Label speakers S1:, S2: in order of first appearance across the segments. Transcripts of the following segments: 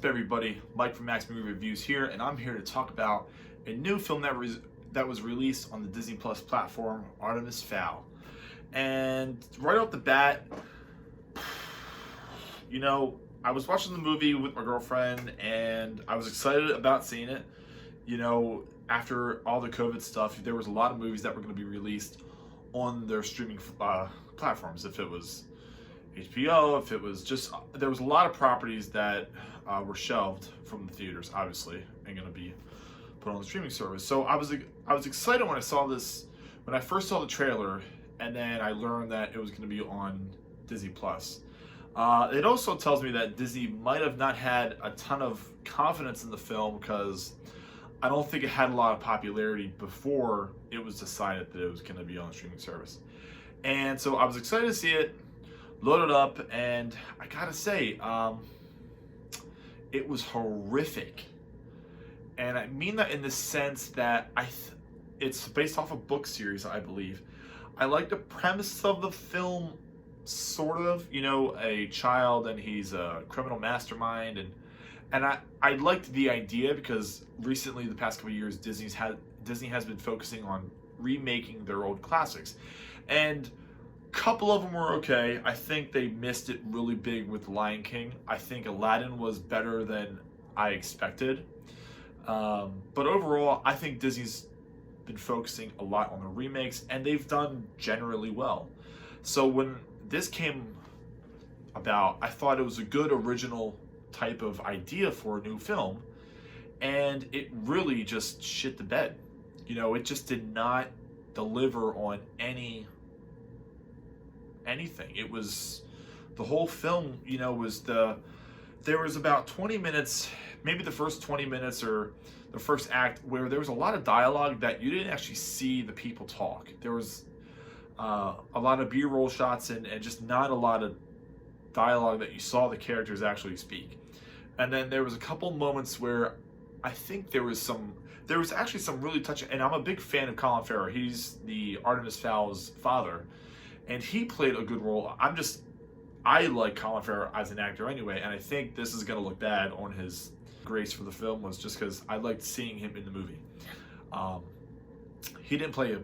S1: Hey everybody, Mike from Max Movie Reviews here, and I'm here to talk about a new film that was released on the Disney Plus platform, Artemis Fowl. And right off the bat, I was watching the movie with my girlfriend, and I was excited about seeing it. After all the COVID stuff, there was a lot of movies that were going to be released on their streaming platforms. If it was HBO, if it was just, there was a lot of properties that were shelved from the theaters, obviously, and going to be put on the streaming service. So I was excited when I saw this, when I first saw the trailer, and then I learned that it was going to be on Disney Plus. It also tells me that Disney might have not had a ton of confidence in the film because I don't think it had a lot of popularity before it was decided that it was going to be on the streaming service. And so I was excited to see it, loaded up, and I gotta say, it was horrific. And I mean that in the sense that it's based off a book series, I believe. I like the premise of the film, sort of. A child, and he's a criminal mastermind, and I liked the idea because recently, the past couple of years, Disney has been focusing on remaking their old classics, and couple of them were okay. I think they missed it really big with Lion King. I think Aladdin was better than I expected. But overall, I think Disney's been focusing a lot on the remakes, and they've done generally well. So when this came about, I thought it was a good original type of idea for a new film, and it really just shit the bed. It just did not deliver on anything. It was the whole film, there was about 20 minutes, maybe the first 20 minutes or the first act, where there was a lot of dialogue that you didn't actually see the people talk. There was a lot of B-roll shots and just not a lot of dialogue that you saw the characters actually speak. And then there was a couple moments where I think there was actually some really touching, and I'm a big fan of Colin Farrell. He's the Artemis Fowl's father, and he played a good role. I like Colin Farrell as an actor anyway, and I think this is going to look bad on his grace for the film, was just because I liked seeing him in the movie. He didn't play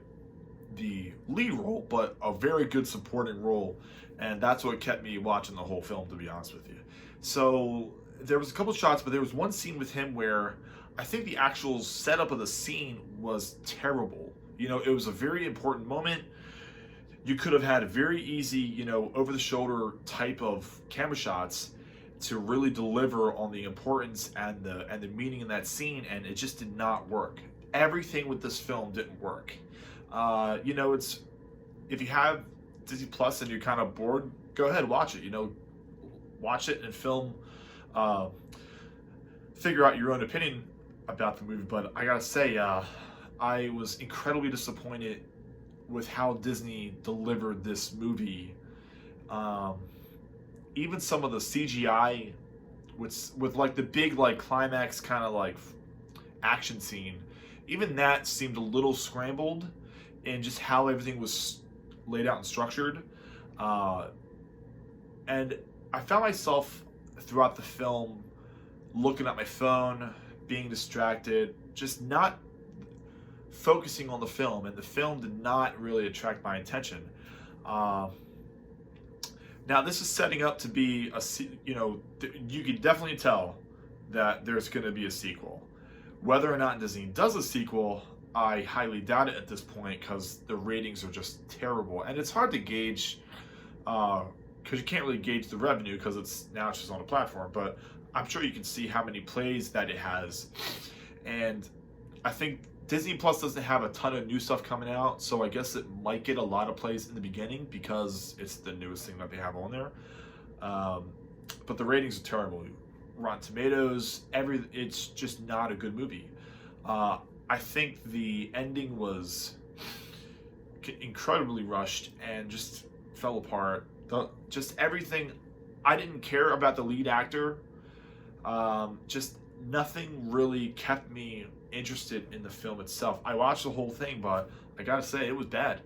S1: the lead role, but a very good supporting role, and that's what kept me watching the whole film, to be honest with you. So there was a couple shots, but there was one scene with him where I think the actual setup of the scene was terrible. It was a very important moment. You could have had a very easy, over-the-shoulder type of camera shots to really deliver on the importance and the meaning in that scene, and it just did not work. Everything with this film didn't work. It's, if you have Disney Plus and you're kind of bored, go ahead, watch it. Watch it and figure out your own opinion about the movie. But I gotta say, I was incredibly disappointed with how Disney delivered this movie. Even some of the CGI with like the big climax kind of action scene, even that seemed a little scrambled in just how everything was laid out and structured. And I found myself throughout the film looking at my phone, being distracted, just not focusing on the film, and the film did not really attract my attention. Now this is setting up to be you can definitely tell that there's going to be a sequel. Whether or not Disney does a sequel, I highly doubt it at this point, because the ratings are just terrible, and it's hard to gauge because you can't really gauge the revenue because it's just on a platform. But I'm sure you can see how many plays that it has, and I think Disney Plus doesn't have a ton of new stuff coming out, so I guess it might get a lot of plays in the beginning because it's the newest thing that they have on there. But the ratings are terrible. Rotten Tomatoes, it's just not a good movie. I think the ending was incredibly rushed and just fell apart. Just everything. I didn't care about the lead actor. Just nothing really kept me interested in the film itself. I watched the whole thing, but I gotta say it was bad.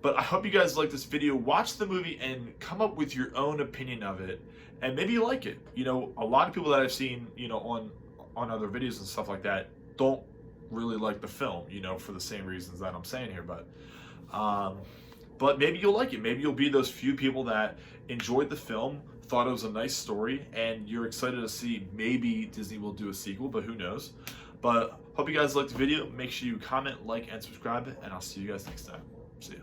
S1: But I hope you guys like this video. Watch the movie and come up with your own opinion of it, and maybe you like it. You know, a lot of people that I've seen, you know, on other videos and stuff like that, don't really like the film, you know, for the same reasons that I'm saying here. But maybe you'll like it. Maybe you'll be those few people that enjoyed the film, thought it was a nice story, and you're excited to see maybe Disney will do a sequel, but who knows. But hope you guys liked the video. Make sure you comment, like, and subscribe, and I'll see you guys next time. See ya.